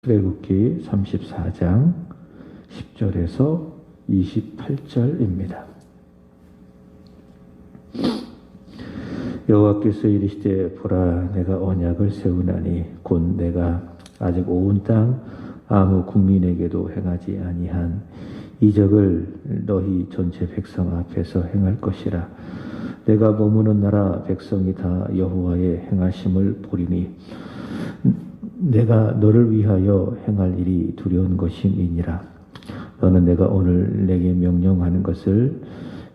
출애굽기 34장 10절에서 28절입니다. 여호와께서 이르시되 보라 내가 언약을 세우나니 곧 내가 아직 온 땅 아무 국민에게도 행하지 아니한 이적을 너희 전체 백성 앞에서 행할 것이라. 내가 머무는 나라 백성이 다 여호와의 행하심을 보리니 내가 너를 위하여 행할 일이 두려운 것임이니라. 너는 내가 오늘 내게 명령하는 것을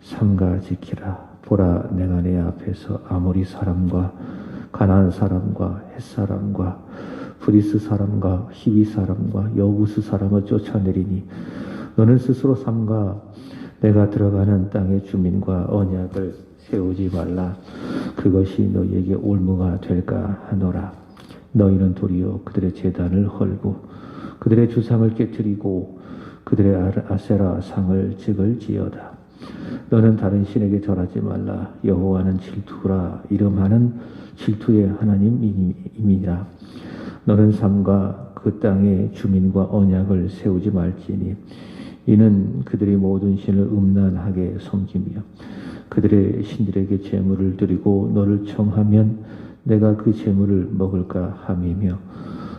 삼가 지키라. 보라 내가 내 앞에서 아모리 사람과 가나안 사람과 헷 사람과 브리스 사람과 히비 사람과 여부스 사람을 쫓아내리니 너는 스스로 삼가 내가 들어가는 땅의 주민과 언약을 세우지 말라. 그것이 너희에게 올무가 될까 하노라. 너희는 도리어 그들의 제단을 헐고 그들의 주상을 깨뜨리고 그들의 아세라 상을 찍을지어다. 너는 다른 신에게 절하지 말라. 여호와는 질투라. 이름하는 질투의 하나님이니라. 너는 삼가 그 땅의 주민과 언약을 세우지 말지니 이는 그들이 모든 신을 음란하게 섬기며 그들의 신들에게 제물을 드리고 너를 청하면 내가 그 제물을 먹을까 함이며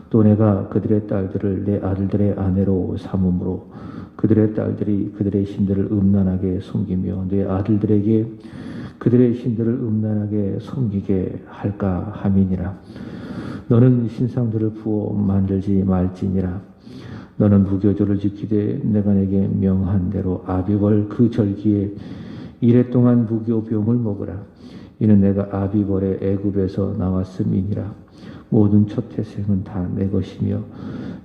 또 내가 그들의 딸들을 내 아들들의 아내로 삼음으로 그들의 딸들이 그들의 신들을 음란하게 섬기며 내 아들들에게 그들의 신들을 음란하게 섬기게 할까 함이니라. 너는 신상들을 부어 만들지 말지니라. 너는 무교조를 지키되 내가 내게 명한 대로 아비벌 그 절기에 이래 동안 무교병을 먹으라. 이는 내가 아비벌의 애굽에서 나왔음이니라. 모든 첫 태생은 다 내 것이며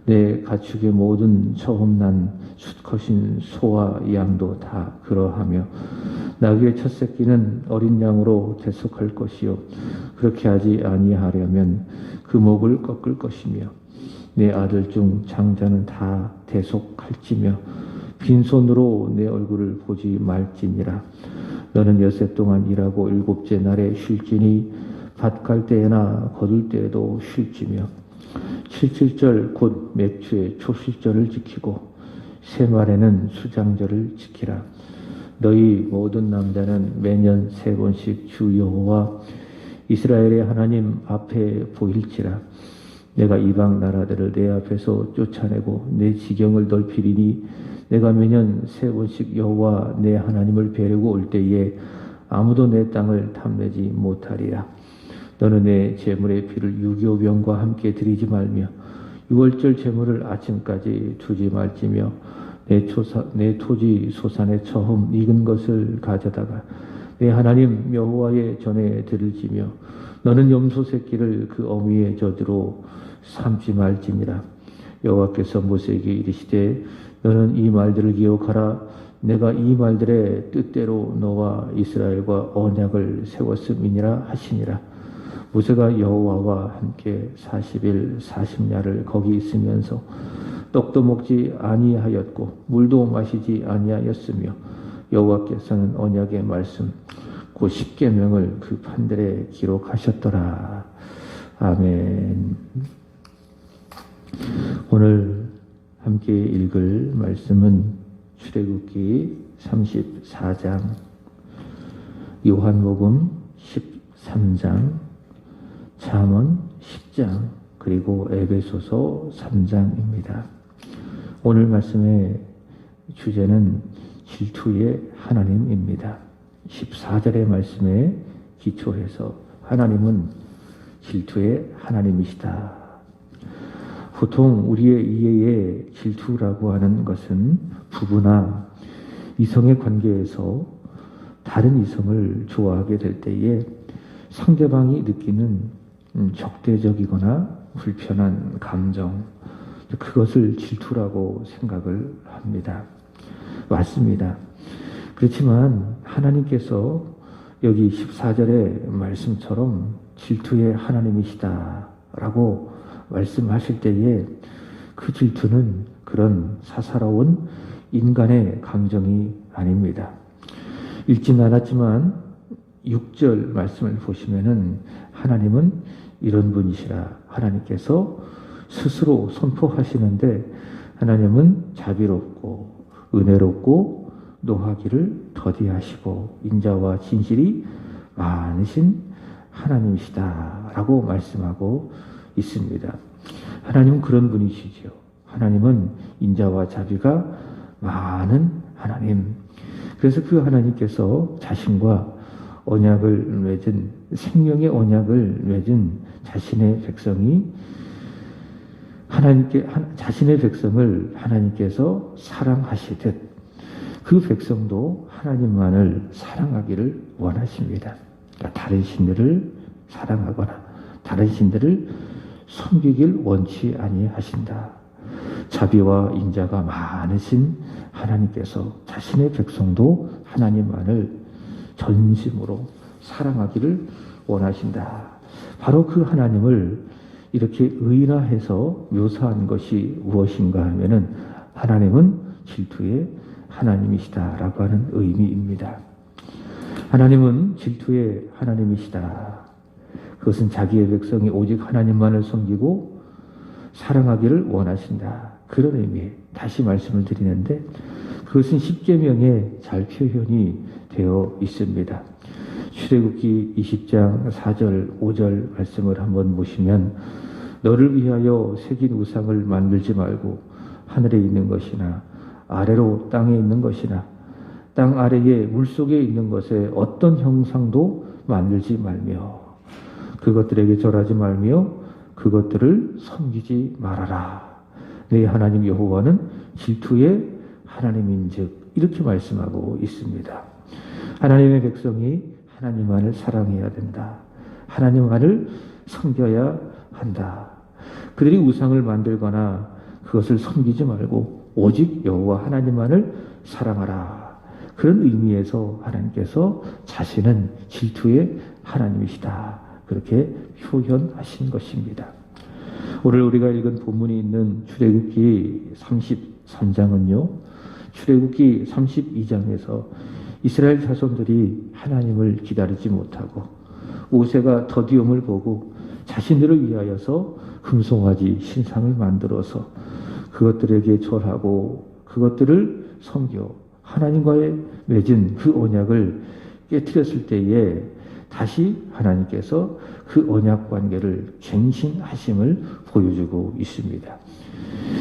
내 가축의 모든 처음 난 수컷인 소와 양도 다 그러하며 나귀의 첫 새끼는 어린 양으로 대속할 것이요 그렇게 하지 아니하려면 그 목을 꺾을 것이며 내 아들 중 장자는 다 대속할지며 빈손으로 내 얼굴을 보지 말지니라. 너는 엿새 동안 일하고 일곱째 날에 쉴지니 밭 갈 때에나 거둘 때에도 쉴지며 칠칠절 곧 맥추의 초실절을 지키고 새말에는 수장절을 지키라. 너희 모든 남자는 매년 3번씩 주 여호와 이스라엘의 하나님 앞에 보일지라. 내가 이방 나라들을 내 앞에서 쫓아내고 내 지경을 넓히리니 내가 매년 3번씩 여호와 내 하나님을 뵈려고 올 때에 아무도 내 땅을 탐내지 못하리라. 너는 내 제물의 피를 유교병과 함께 드리지 말며 유월절 제물을 아침까지 두지 말지며 내 토지 소산의 처음 익은 것을 가져다가 내 하나님 여호와의 전에 드릴지며 너는 염소 새끼를 그 어미의 젖으로 삼지 말지니라. 여호와께서 모세에게 이르시되 너는 이 말들을 기억하라. 내가 이 말들의 뜻대로 너와 이스라엘과 언약을 세웠음이니라 하시니라. 모세가 여호와와 함께 40일 40야를 거기 있으면서 떡도 먹지 아니하였고 물도 마시지 아니하였으며 여호와께서는 언약의 말씀 그 십계명을 그 판들에 기록하셨더라. 아멘. 오늘 함께 읽을 말씀은 출애굽기 34장, 요한복음 13장, 잠언 10장, 그리고 에베소서 3장입니다. 오늘 말씀의 주제는 질투의 하나님입니다. 14절의 말씀에 기초해서 하나님은 질투의 하나님이시다. 보통 우리의 이해에 질투라고 하는 것은 부부나 이성의 관계에서 다른 이성을 좋아하게 될 때에 상대방이 느끼는 적대적이거나 불편한 감정, 그것을 질투라고 생각을 합니다. 맞습니다. 그렇지만 하나님께서 여기 14절의 말씀처럼 질투의 하나님이시다라고 말씀하실 때에 그 질투는 그런 사사로운 인간의 감정이 아닙니다. 읽진 않았지만 6절 말씀을 보시면은 하나님은 이런 분이시라. 하나님께서 스스로 선포하시는데 하나님은 자비롭고 은혜롭고 노하기를 더디하시고 인자와 진실이 많으신 하나님이시다라고 말씀하고 있습니다. 하나님은 그런 분이시죠. 하나님은 인자와 자비가 많은 하나님. 그래서 그 하나님께서 자신과 언약을 맺은, 생명의 언약을 맺은 자신의 백성이 자신의 백성을 하나님께서 사랑하시듯 그 백성도 하나님만을 사랑하기를 원하십니다. 그러니까 다른 신들을 사랑하거나 다른 신들을 섬기길 원치 아니하신다. 자비와 인자가 많으신 하나님께서 자신의 백성도 하나님만을 전심으로 사랑하기를 원하신다. 바로 그 하나님을 이렇게 의인화해서 묘사한 것이 무엇인가 하면은 하나님은 질투의 하나님이시다라고 하는 의미입니다. 하나님은 질투의 하나님이시다. 그것은 자기의 백성이 오직 하나님만을 섬기고 사랑하기를 원하신다. 그런 의미, 다시 말씀을 드리는데 그것은 십계명에 잘 표현이 되어 있습니다. 출애굽기 20장 4절 5절 말씀을 한번 보시면 너를 위하여 새긴 우상을 만들지 말고 하늘에 있는 것이나 아래로 땅에 있는 것이나 땅 아래에 물속에 있는 것에 어떤 형상도 만들지 말며 그것들에게 절하지 말며 그것들을 섬기지 말아라. 네 하나님 여호와는 질투의 하나님인즉 이렇게 말씀하고 있습니다. 하나님의 백성이 하나님만을 사랑해야 된다. 하나님만을 섬겨야 한다. 그들이 우상을 만들거나 그것을 섬기지 말고 오직 여호와 하나님만을 사랑하라. 그런 의미에서 하나님께서 자신은 질투의 하나님이시다. 그렇게 표현하신 것입니다. 오늘 우리가 읽은 본문이 있는 출애굽기 33장은요. 출애굽기 32장에서 이스라엘 자손들이 하나님을 기다리지 못하고 모세가 더디움을 보고 자신들을 위하여서 금송아지 신상을 만들어서 그것들에게 절하고 그것들을 섬겨 하나님과의 맺은 그 언약을 깨뜨렸을 때에 다시 하나님께서 그 언약 관계를 갱신하심을 보여주고 있습니다.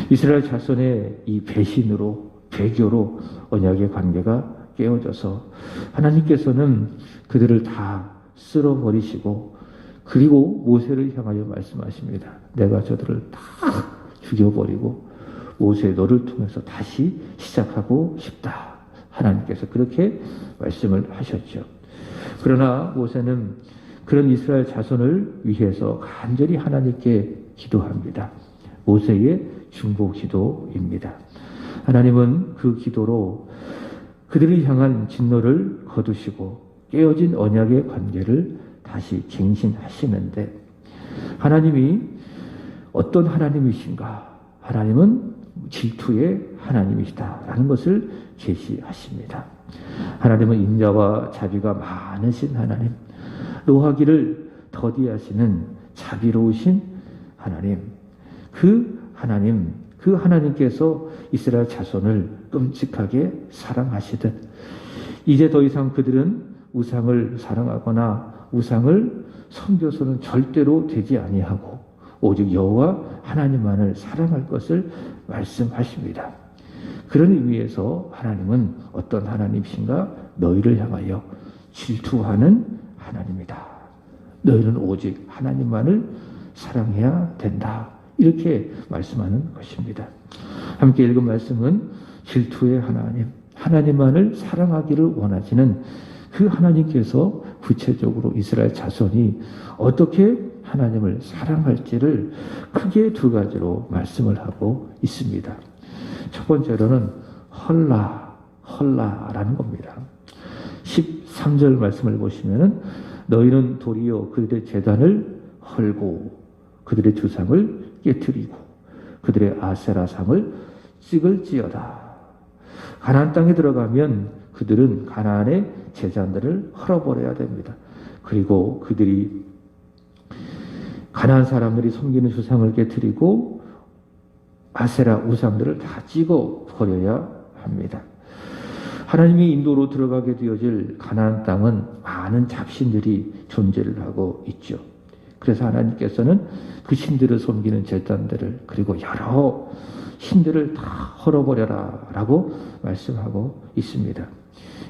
이스라엘 자손의 이 배신으로 배교로 언약의 관계가 깨어져서 하나님께서는 그들을 다 쓸어버리시고 그리고 모세를 향하여 말씀하십니다. 내가 저들을 다 죽여버리고 모세 너를 통해서 다시 시작하고 싶다. 하나님께서 그렇게 말씀을 하셨죠. 그러나 모세는 그런 이스라엘 자손을 위해서 간절히 하나님께 기도합니다. 모세의 중보 기도입니다. 하나님은 그 기도로 그들을 향한 진노를 거두시고 깨어진 언약의 관계를 다시 갱신하시는데 하나님이 어떤 하나님이신가? 하나님은 질투의 하나님이시다라는 것을 계시하십니다. 하나님은 인자와 자비가 많으신 하나님, 노하기를 더디하시는 자비로우신 하나님, 그 하나님께서 이스라엘 자손을 끔찍하게 사랑하시듯 이제 더 이상 그들은 우상을 사랑하거나 우상을 섬겨서는 절대로 되지 아니하고 오직 여호와 하나님만을 사랑할 것을 말씀하십니다. 그런 의미에서 하나님은 어떤 하나님이신가? 너희를 향하여 질투하는 하나님이다. 너희는 오직 하나님만을 사랑해야 된다. 이렇게 말씀하는 것입니다. 함께 읽은 말씀은 질투의 하나님, 하나님만을 사랑하기를 원하시는 그 하나님께서 구체적으로 이스라엘 자손이 어떻게 하나님을 사랑할지를 크게 두 가지로 말씀을 하고 있습니다. 첫 번째로는 헐라라는 겁니다. 13절 말씀을 보시면은 너희는 도리어 그들의 제단을 헐고 그들의 주상을 깨트리고 그들의 아세라상을 찍을지어다. 가나안 땅에 들어가면 그들은 가나안의 제단들을 헐어버려야 됩니다. 그리고 그들이 가나안 사람들이 섬기는 주상을 깨트리고 아세라 우상들을 다 찍어 버려야 합니다. 하나님의 인도로 들어가게 되어질 가나안 땅은 많은 잡신들이 존재를 하고 있죠. 그래서 하나님께서는 그 신들을 섬기는 제단들을 그리고 여러 신들을 다 헐어버려라 라고 말씀하고 있습니다.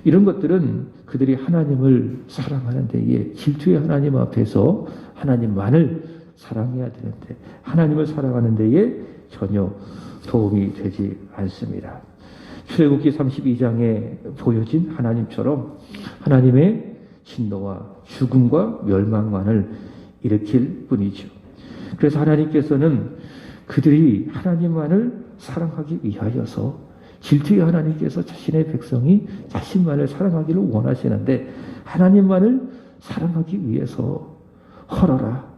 이런 것들은 그들이 하나님을 사랑하는 데에 질투의 하나님 앞에서 하나님만을 사랑해야 되는데 하나님을 사랑하는 데에 전혀 도움이 되지 않습니다. 출애굽기 32장에 보여진 하나님처럼 하나님의 진노와 죽음과 멸망만을 일으킬 뿐이죠. 그래서 하나님께서는 그들이 하나님만을 사랑하기 위하여서 질투의 하나님께서 자신의 백성이 자신만을 사랑하기를 원하시는데 하나님만을 사랑하기 위해서 헐어라.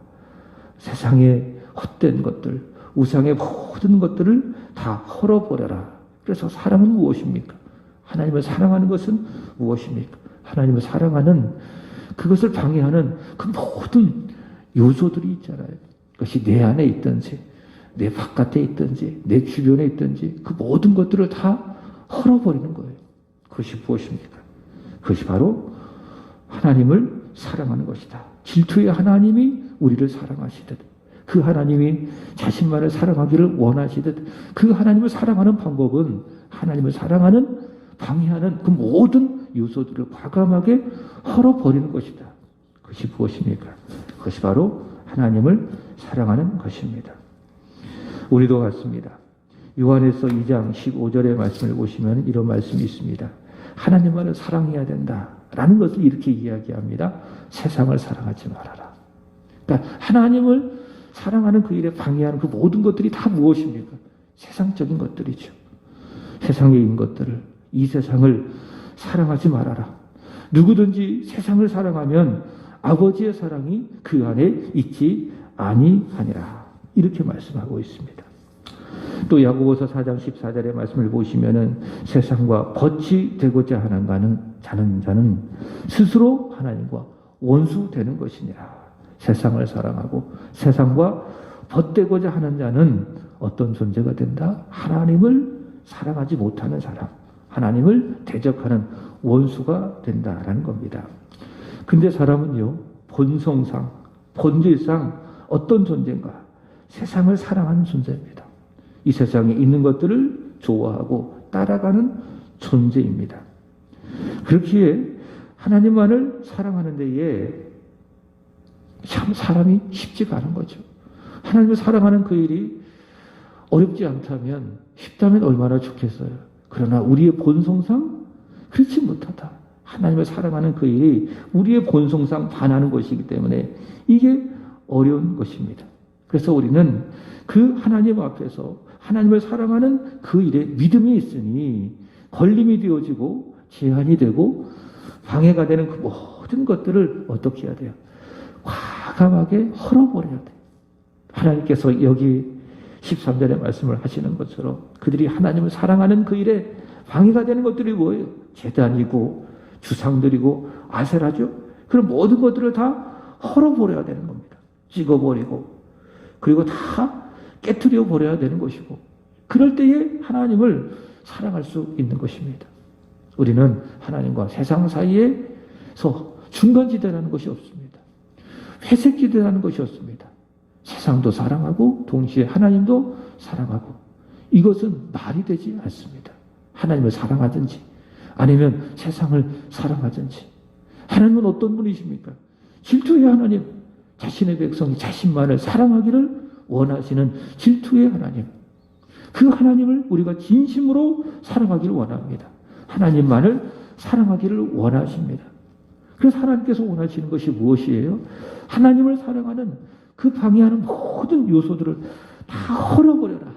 세상의 헛된 것들, 우상의 모든 것들을 다 헐어버려라. 그래서 사랑은 무엇입니까? 하나님을 사랑하는 것은 무엇입니까? 하나님을 사랑하는 그것을 방해하는 그 모든 요소들이 있잖아요. 그것이 내 안에 있든지 내 바깥에 있든지 내 주변에 있든지 그 모든 것들을 다 헐어버리는 거예요. 그것이 무엇입니까? 그것이 바로 하나님을 사랑하는 것이다. 질투의 하나님이 우리를 사랑하시듯 그 하나님이 자신만을 사랑하기를 원하시듯 그 하나님을 사랑하는 방법은 하나님을 사랑하는 방해하는 그 모든 요소들을 과감하게 헐어버리는 것이다. 그것이 무엇입니까? 그것이 바로 하나님을 사랑하는 것입니다. 우리도 같습니다. 요한에서 2장 15절의 말씀을 보시면 이런 말씀이 있습니다. 하나님만을 사랑해야 된다라는 것을 이렇게 이야기합니다. 세상을 사랑하지 말아라. 그러니까 하나님을 사랑하는 그 일에 방해하는 그 모든 것들이 다 무엇입니까? 세상적인 것들이죠. 세상에 있는 것들을, 이 세상을 사랑하지 말아라. 누구든지 세상을 사랑하면 아버지의 사랑이 그 안에 있지 아니하니라. 이렇게 말씀하고 있습니다. 또 야고보서 4장 14절의 말씀을 보시면은 세상과 벗이 되고자 하는 자는 스스로 하나님과 원수되는 것이니라. 세상을 사랑하고 세상과 벗되고자 하는 자는 어떤 존재가 된다? 하나님을 사랑하지 못하는 사람, 하나님을 대적하는 원수가 된다라는 겁니다. 근데 사람은요, 본성상, 본질상 어떤 존재인가? 세상을 사랑하는 존재입니다. 이 세상에 있는 것들을 좋아하고 따라가는 존재입니다. 그렇기에 하나님만을 사랑하는 데에 참 사람이 쉽지가 않은 거죠. 하나님을 사랑하는 그 일이 어렵지 않다면, 쉽다면 얼마나 좋겠어요. 그러나 우리의 본성상 그렇지 못하다. 하나님을 사랑하는 그 일이 우리의 본성상 반하는 것이기 때문에 이게 어려운 것입니다. 그래서 우리는 그 하나님 앞에서 하나님을 사랑하는 그 일에 믿음이 있으니 걸림이 되어지고 제한이 되고 방해가 되는 그 모든 것들을 어떻게 해야 돼요? 과감하게 헐어버려야 돼요. 하나님께서 여기 13절의 말씀을 하시는 것처럼 그들이 하나님을 사랑하는 그 일에 방해가 되는 것들이 뭐예요? 제단이고 주상들이고 아세라죠? 그런 모든 것들을 다 헐어버려야 되는 겁니다. 찍어버리고 그리고 다 깨트려 버려야 되는 것이고 그럴 때에 하나님을 사랑할 수 있는 것입니다. 우리는 하나님과 세상 사이에서 중간지대라는 것이 없습니다. 회색지대라는 것이 없습니다. 세상도 사랑하고 동시에 하나님도 사랑하고 이것은 말이 되지 않습니다. 하나님을 사랑하든지 아니면 세상을 사랑하든지 하나님은 어떤 분이십니까? 질투의 하나님, 자신의 백성이 자신만을 사랑하기를 원하시는 질투의 하나님. 그 하나님을 우리가 진심으로 사랑하기를 원합니다. 하나님만을 사랑하기를 원하십니다. 그래서 하나님께서 원하시는 것이 무엇이에요? 하나님을 사랑하는 그 방해하는 모든 요소들을 다 헐어버려라.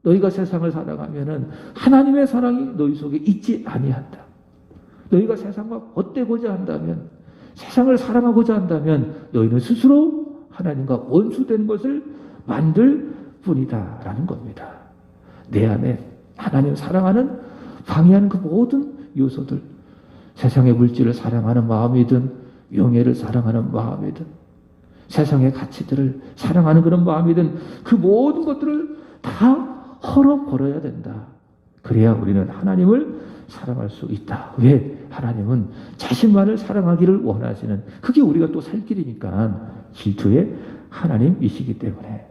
너희가 세상을 사랑하면은 하나님의 사랑이 너희 속에 있지 아니한다. 너희가 세상과 벗되고자 한다면, 세상을 사랑하고자 한다면 너희는 스스로 하나님과 원수된 것을 만들 뿐이다라는 겁니다. 내 안에 하나님을 사랑하는 방해하는 그 모든 요소들, 세상의 물질을 사랑하는 마음이든 명예를 사랑하는 마음이든 세상의 가치들을 사랑하는 그런 마음이든 그 모든 것들을 다 헐어버려야 된다. 그래야 우리는 하나님을 사랑할 수 있다. 왜? 하나님은 자신만을 사랑하기를 원하시는, 그게 우리가 또 살 길이니까 질투의 하나님이시기 때문에.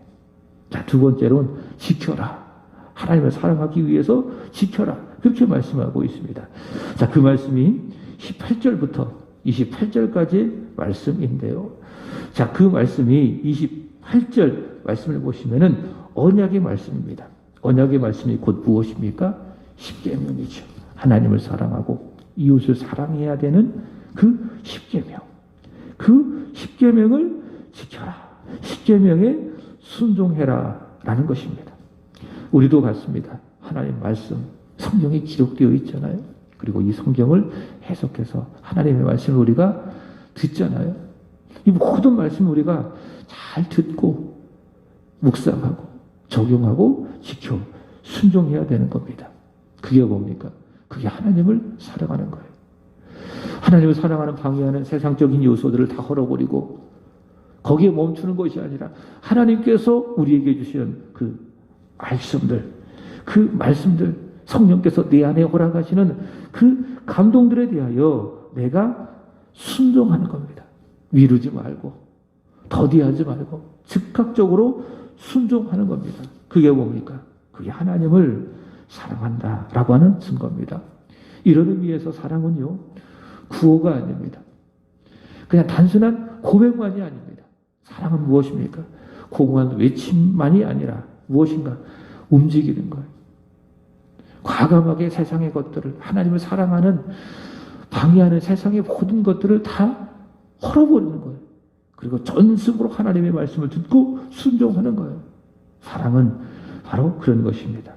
자, 두 번째로는 지켜라. 하나님을 사랑하기 위해서 지켜라. 그렇게 말씀하고 있습니다. 자, 그 말씀이 18절부터 28절까지 말씀인데요. 자, 그 말씀이 28절 말씀을 보시면은 언약의 말씀입니다. 언약의 말씀이 곧 무엇입니까? 십계명이죠. 하나님을 사랑하고 이웃을 사랑해야 되는 그 십계명. 그 십계명을 지켜라. 십계명에 순종해라 라는 것입니다. 우리도 같습니다. 하나님 말씀, 성경에 기록되어 있잖아요. 그리고 이 성경을 해석해서 하나님의 말씀을 우리가 듣잖아요. 이 모든 말씀을 우리가 잘 듣고 묵상하고 적용하고 지켜 순종해야 되는 겁니다. 그게 뭡니까? 그게 하나님을 사랑하는 거예요. 하나님을 사랑하는 방해하는 세상적인 요소들을 다 헐어버리고 거기에 멈추는 것이 아니라 하나님께서 우리에게 주시는 그 말씀들, 그 말씀들, 성령께서 내 안에 허락하시는 그 감동들에 대하여 내가 순종하는 겁니다. 미루지 말고 더디하지 말고 즉각적으로 순종하는 겁니다. 그게 뭡니까? 그게 하나님을 사랑한다라고 하는 증거입니다. 이런 의미에서 사랑은요, 구호가 아닙니다. 그냥 단순한 고백만이 아닙니다. 사랑은 무엇입니까? 고고한 외침만이 아니라 무엇인가? 움직이는 거예요. 과감하게 세상의 것들을, 하나님을 사랑하는, 방해하는 세상의 모든 것들을 다 헐어버리는 거예요. 그리고 전습으로 하나님의 말씀을 듣고 순종하는 거예요. 사랑은 바로 그런 것입니다.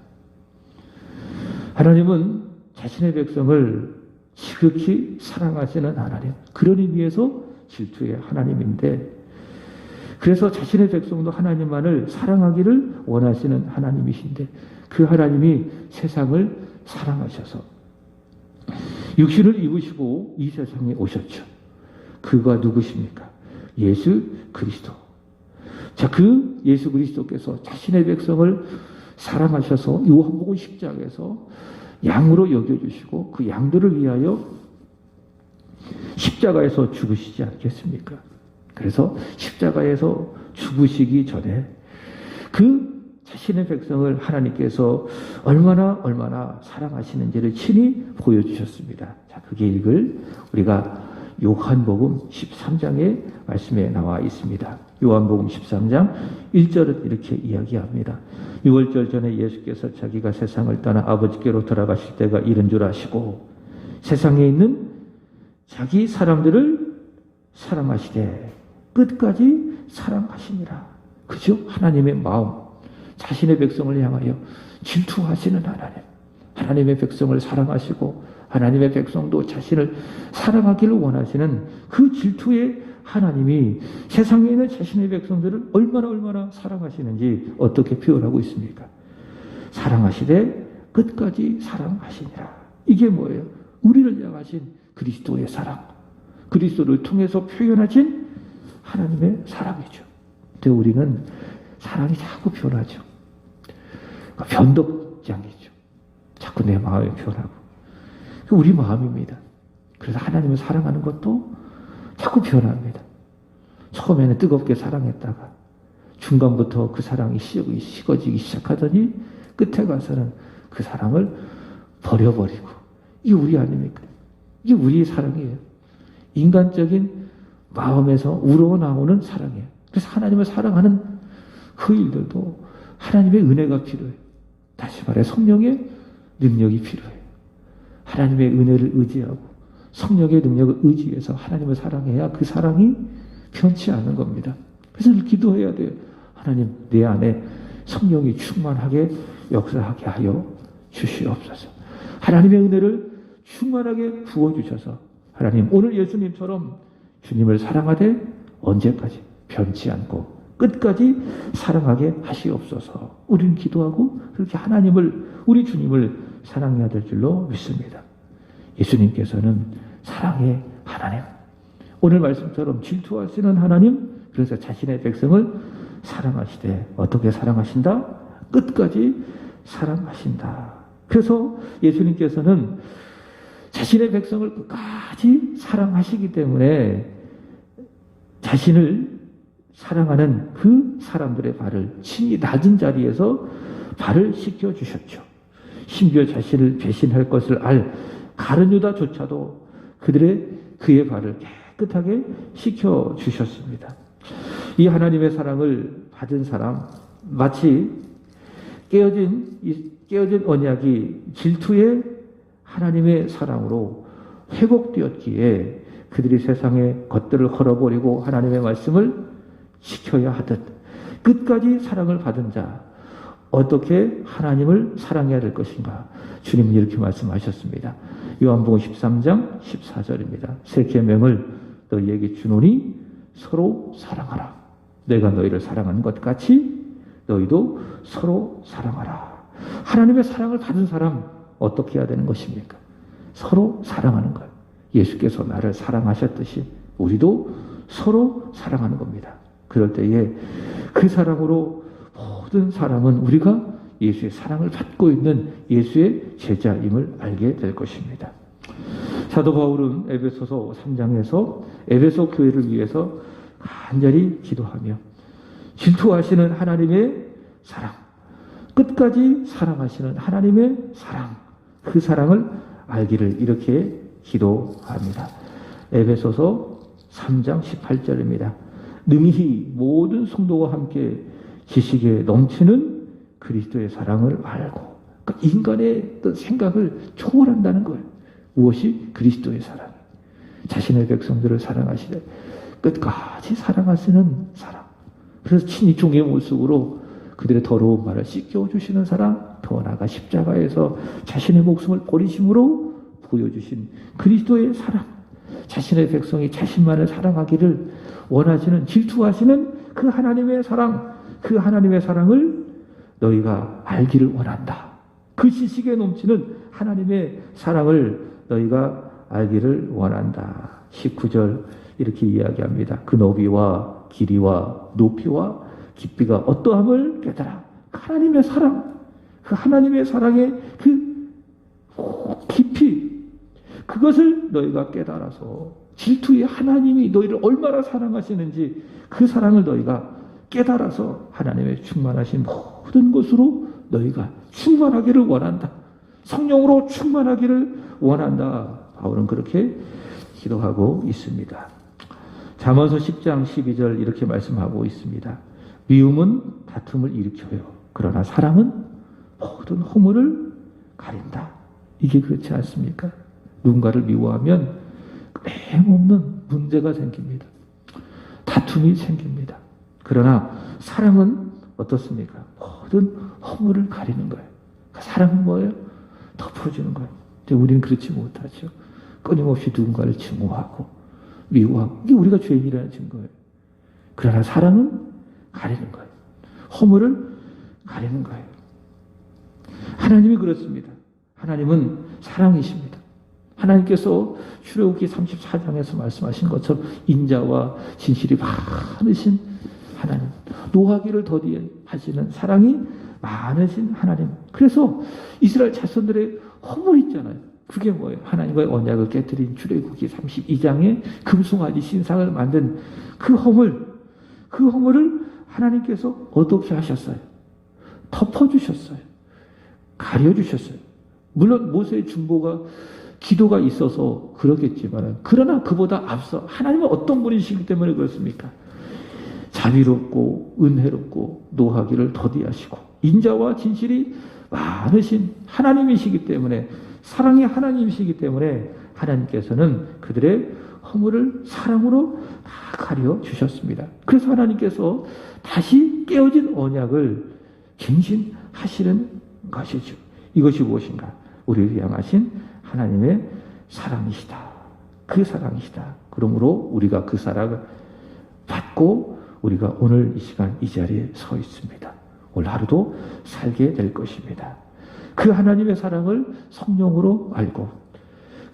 하나님은 자신의 백성을 지극히 사랑하시는 하나님, 그런 의미에서 질투의 하나님인데, 그래서 자신의 백성도 하나님만을 사랑하기를 원하시는 하나님이신데, 그 하나님이 세상을 사랑하셔서 육신을 입으시고 이 세상에 오셨죠. 그가 누구십니까? 예수 그리스도. 자, 그 예수 그리스도께서 자신의 백성을 사랑하셔서 요한복음 10장에서 양으로 여겨주시고 그 양들을 위하여 십자가에서 죽으시지 않겠습니까? 그래서 십자가에서 죽으시기 전에 그 자신의 백성을 하나님께서 얼마나 사랑하시는지를 친히 보여주셨습니다. 자, 그게 우리가 요한복음 13장의 말씀에 나와 있습니다. 요한복음 13장 1절은 이렇게 이야기합니다. 6월절 전에 예수께서 자기가 세상을 떠나 아버지께로 돌아가실 때가 이른 줄 아시고 세상에 있는 자기 사람들을 사랑하시되 끝까지 사랑하시니라. 그죠? 하나님의 마음, 자신의 백성을 향하여 질투하시는 하나님, 하나님의 백성을 사랑하시고 하나님의 백성도 자신을 사랑하기를 원하시는 그 질투의 하나님이 세상에 있는 자신의 백성들을 얼마나 사랑하시는지 어떻게 표현하고 있습니까? 사랑하시되 끝까지 사랑하시니라. 이게 뭐예요? 우리를 향하신 그리스도의 사랑, 그리스도를 통해서 표현하신 하나님의 사랑이죠. 근데 우리는 사랑이 자꾸 변하죠. 변덕장이죠. 자꾸 내 마음이 변하고. 우리 마음입니다. 그래서 하나님을 사랑하는 것도 자꾸 변합니다. 처음에는 뜨겁게 사랑했다가 중간부터 그 사랑이 식어지기 시작하더니 끝에 가서는 그 사랑을 버려버리고. 이게 우리 아닙니까? 이게 우리의 사랑이에요. 인간적인 마음에서 우러나오는 사랑이에요. 그래서 하나님을 사랑하는 그 일들도 하나님의 은혜가 필요해요. 다시 말해 성령의 능력이 필요해요. 하나님의 은혜를 의지하고 성령의 능력을 의지해서 하나님을 사랑해야 그 사랑이 변치 않는 겁니다. 그래서 기도해야 돼요. 하나님, 내 안에 성령이 충만하게 역사하게 하여 주시옵소서. 하나님의 은혜를 충만하게 부어주셔서 하나님, 오늘 예수님처럼 주님을 사랑하되 언제까지 변치 않고 끝까지 사랑하게 하시옵소서. 우리는 기도하고 그렇게 하나님을, 우리 주님을 사랑해야 될 줄로 믿습니다. 예수님께서는 사랑의 하나님, 오늘 말씀처럼 질투하시는 하나님, 그래서 자신의 백성을 사랑하시되 어떻게 사랑하신다? 끝까지 사랑하신다. 그래서 예수님께서는 자신의 백성을 끝까지 사랑하시기 때문에 자신을 사랑하는 그 사람들의 발을 친히 낮은 자리에서 발을 씻겨주셨죠. 심지어 자신을 배신할 것을 알 가룟 유다조차도 그의 발을 깨끗하게 씻겨주셨습니다. 이 하나님의 사랑을 받은 사람, 마치 깨어진 언약이 질투의 하나님의 사랑으로 회복되었기에 그들이 세상의 것들을 헐어버리고 하나님의 말씀을 지켜야 하듯 끝까지 사랑을 받은 자, 어떻게 하나님을 사랑해야 될 것인가? 주님은 이렇게 말씀하셨습니다. 요한복음 13장 14절입니다. 새 계명을 너희에게 주노니 서로 사랑하라. 내가 너희를 사랑하는 것 같이 너희도 서로 사랑하라. 하나님의 사랑을 받은 사람 어떻게 해야 되는 것입니까? 서로 사랑하는 것. 예수께서 나를 사랑하셨듯이 우리도 서로 사랑하는 겁니다. 그럴 때에 그 사랑으로 모든 사람은 우리가 예수의 사랑을 받고 있는 예수의 제자임을 알게 될 것입니다. 사도 바울은 에베소서 3장에서 에베소 교회를 위해서 간절히 기도하며 질투하시는 하나님의 사랑, 끝까지 사랑하시는 하나님의 사랑, 그 사랑을 알기를 이렇게 기도합니다. 에베소서 3장 18절입니다. 능히 모든 성도와 함께 지식에 넘치는 그리스도의 사랑을 알고, 그러니까 인간의 어떤 생각을 초월한다는 거예요. 무엇이? 그리스도의 사랑. 자신의 백성들을 사랑하시되 끝까지 사랑하시는 사랑. 그래서 친히 종의 모습으로 그들의 더러운 말을 씻겨주시는 사랑, 더 나아가 십자가에서 자신의 목숨을 버리심으로 보여주신 그리스도의 사랑. 자신의 백성이 자신만을 사랑하기를 원하시는, 질투하시는 그 하나님의 사랑, 그 하나님의 사랑을 너희가 알기를 원한다. 그 지식에 넘치는 하나님의 사랑을 너희가 알기를 원한다. 19절 이렇게 이야기합니다. 그 너비와 길이와 높이와 깊이가 어떠함을 깨달아. 하나님의 사랑, 그 하나님의 사랑의 그 깊이, 그것을 너희가 깨달아서 질투의 하나님이 너희를 얼마나 사랑하시는지 그 사랑을 너희가 깨달아서 하나님의 충만하신 모든 것으로 너희가 충만하기를 원한다. 성령으로 충만하기를 원한다. 바울은 그렇게 기도하고 있습니다. 잠언서 10장 12절 이렇게 말씀하고 있습니다. 미움은 다툼을 일으켜요. 그러나 사랑은 모든 허물을 가린다. 이게 그렇지 않습니까? 누군가를 미워하면 끄임없는 문제가 생깁니다. 다툼이 생깁니다. 그러나 사랑은 어떻습니까? 모든 허물을 가리는 거예요. 사랑은 뭐예요? 덮어주는 거예요. 근데 우리는 그렇지 못하죠. 끊임없이 누군가를 증오하고 미워하고, 이게 우리가 죄인이라는 증거예요. 그러나 사랑은 가리는 거예요. 허물을 가리는 거예요. 하나님이 그렇습니다. 하나님은 사랑이십니다. 하나님께서 출애굽기 34장에서 말씀하신 것처럼 인자와 진실이 많으신 하나님, 노하기를 더디하시는 사랑이 많으신 하나님. 그래서 이스라엘 자손들의 허물 있잖아요. 그게 뭐예요? 하나님과의 언약을 깨뜨린 출애굽기 32장에 금송아지 신상을 만든 그 허물을 하나님께서 어떻게 하셨어요? 덮어주셨어요. 가려주셨어요. 물론 모세의 중보가, 기도가 있어서 그러겠지만, 그러나 그보다 앞서 하나님은 어떤 분이시기 때문에 그렇습니까? 자비롭고 은혜롭고 노하기를 더디하시고 인자와 진실이 많으신 하나님이시기 때문에, 사랑의 하나님이시기 때문에 하나님께서는 그들의 허물을 사랑으로 다 가려주셨습니다. 그래서 하나님께서 다시 깨어진 언약을 갱신하시는 것이죠. 이것이 무엇인가? 우리를 향하신 하나님의 사랑이시다. 그 사랑이시다. 그러므로 우리가 그 사랑을 받고 우리가 오늘 이 시간 이 자리에 서 있습니다. 오늘 하루도 살게 될 것입니다. 그 하나님의 사랑을 성령으로 알고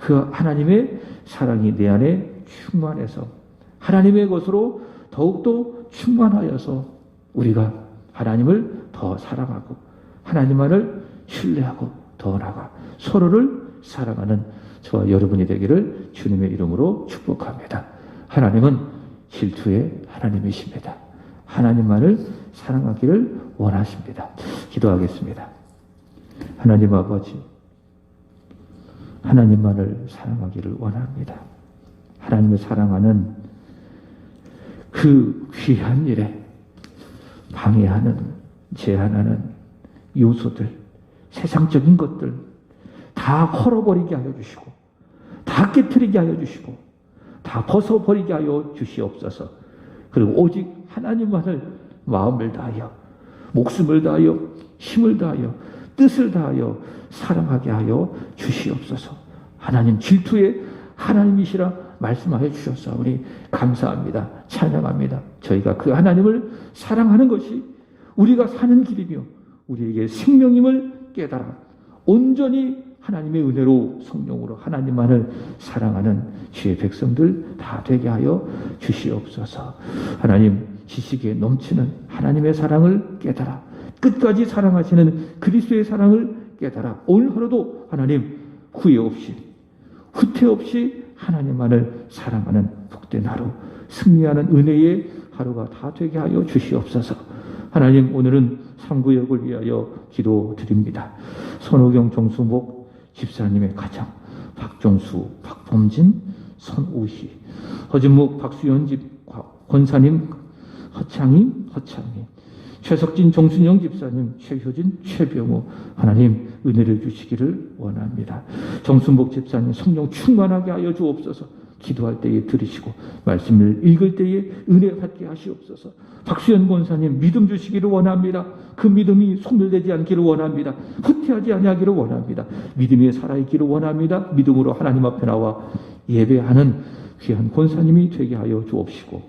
그 하나님의 사랑이 내 안에 충만해서 하나님의 것으로 더욱더 충만하여서 우리가 하나님을 더 사랑하고 하나님만을 신뢰하고 더 나아가 서로를 사랑하는 저와 여러분이 되기를 주님의 이름으로 축복합니다. 하나님은 질투의 하나님이십니다. 하나님만을 사랑하기를 원하십니다. 기도하겠습니다. 하나님 아버지, 하나님만을 사랑하기를 원합니다. 하나님을 사랑하는 그 귀한 일에 방해하는, 제한하는 요소들, 세상적인 것들 다 헐어버리게 하여 주시고, 다 깨트리게 하여 주시고, 다 벗어버리게 하여 주시옵소서. 그리고 오직 하나님만을 마음을 다하여, 목숨을 다하여, 힘을 다하여, 뜻을 다하여 사랑하게 하여 주시옵소서. 하나님 질투의 하나님이시라 말씀하여 주셨사오니 감사합니다. 찬양합니다. 저희가 그 하나님을 사랑하는 것이 우리가 사는 길이며 우리에게 생명임을 깨달아 온전히 하나님의 은혜로 성령으로 하나님만을 사랑하는 주의 백성들 다 되게 하여 주시옵소서. 하나님 지식에 넘치는 하나님의 사랑을 깨달아 끝까지 사랑하시는 그리스도의 사랑을 깨달아 오늘 하루도 하나님 후회 없이 후퇴 없이 하나님만을 사랑하는 복된 하루, 승리하는 은혜의 하루가 다 되게 하여 주시옵소서. 하나님 오늘은 3구역을 위하여 기도드립니다. 선호경 정수목 집사님의 가정, 박종수, 박범진, 선우희, 허진목, 박수연 집 권사님, 허창임, 최석진, 정순영 집사님, 최효진, 최병우 하나님 은혜를 주시기를 원합니다. 정순복 집사님 성령 충만하게 하여 주옵소서. 기도할 때에 들으시고 말씀을 읽을 때에 은혜 받게 하시옵소서. 박수연 권사님 믿음 주시기를 원합니다. 그 믿음이 소멸되지 않기를 원합니다. 후퇴하지 아니하기를 원합니다. 믿음이 살아있기를 원합니다. 믿음으로 하나님 앞에 나와 예배하는 귀한 권사님이 되게 하여 주옵시고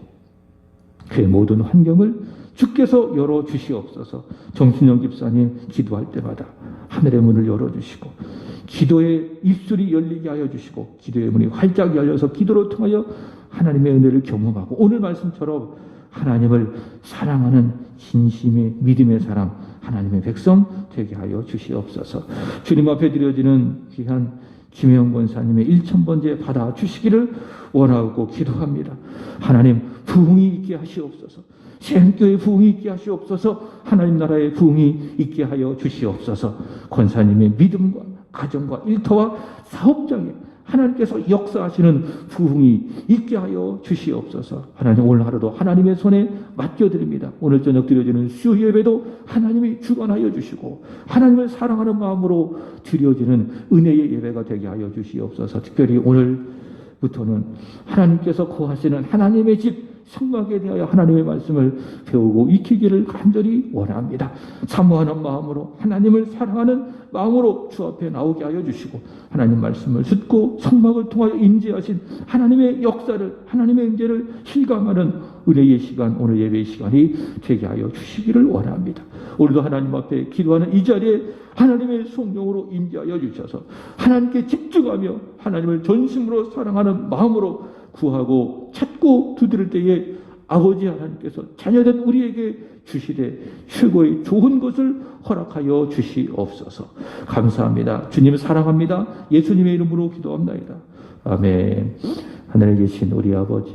그의 모든 환경을 주께서 열어주시옵소서. 정순영 집사님 기도할 때마다 하늘의 문을 열어주시고 기도의 입술이 열리게 하여 주시고 기도의 문이 활짝 열려서 기도로 통하여 하나님의 은혜를 경험하고 오늘 말씀처럼 하나님을 사랑하는 진심의 믿음의 사람 하나님의 백성 되게 하여 주시옵소서. 주님 앞에 드려지는 귀한 김혜영 권사님의 1000번째 받아 주시기를 원하고 기도합니다. 하나님 부흥이 있게 하시옵소서. 새한교회 부흥이 있게 하시옵소서. 하나님 나라의 부흥이 있게 하여 주시옵소서. 권사님의 믿음과 가정과 일터와 사업장에 하나님께서 역사하시는 부흥이 있게 하여 주시옵소서. 하나님 오늘 하루도 하나님의 손에 맡겨드립니다. 오늘 저녁 드려지는 수요 예배도 하나님이 주관하여 주시고 하나님을 사랑하는 마음으로 드려지는 은혜의 예배가 되게 하여 주시옵소서. 특별히 오늘부터는 하나님께서 거하시는 하나님의 집 성막에 대하여 하나님의 말씀을 배우고 익히기를 간절히 원합니다. 사모하는 마음으로 하나님을 사랑하는 마음으로 주 앞에 나오게 하여 주시고 하나님 말씀을 듣고 성막을 통하여 임재하신 하나님의 역사를 하나님의 임재를 실감하는 은혜의 시간 오늘 예배의 시간이 되게 하여 주시기를 원합니다. 오늘도 하나님 앞에 기도하는 이 자리에 하나님의 성령으로 임재하여 주셔서 하나님께 집중하며 하나님을 전심으로 사랑하는 마음으로 구하고 찾고 두드릴 때에 아버지 하나님께서 자녀된 우리에게 주시되 최고의 좋은 것을 허락하여 주시옵소서. 감사합니다. 주님 사랑합니다. 예수님의 이름으로 기도합나이다. 아멘. 하늘에 계신 우리 아버지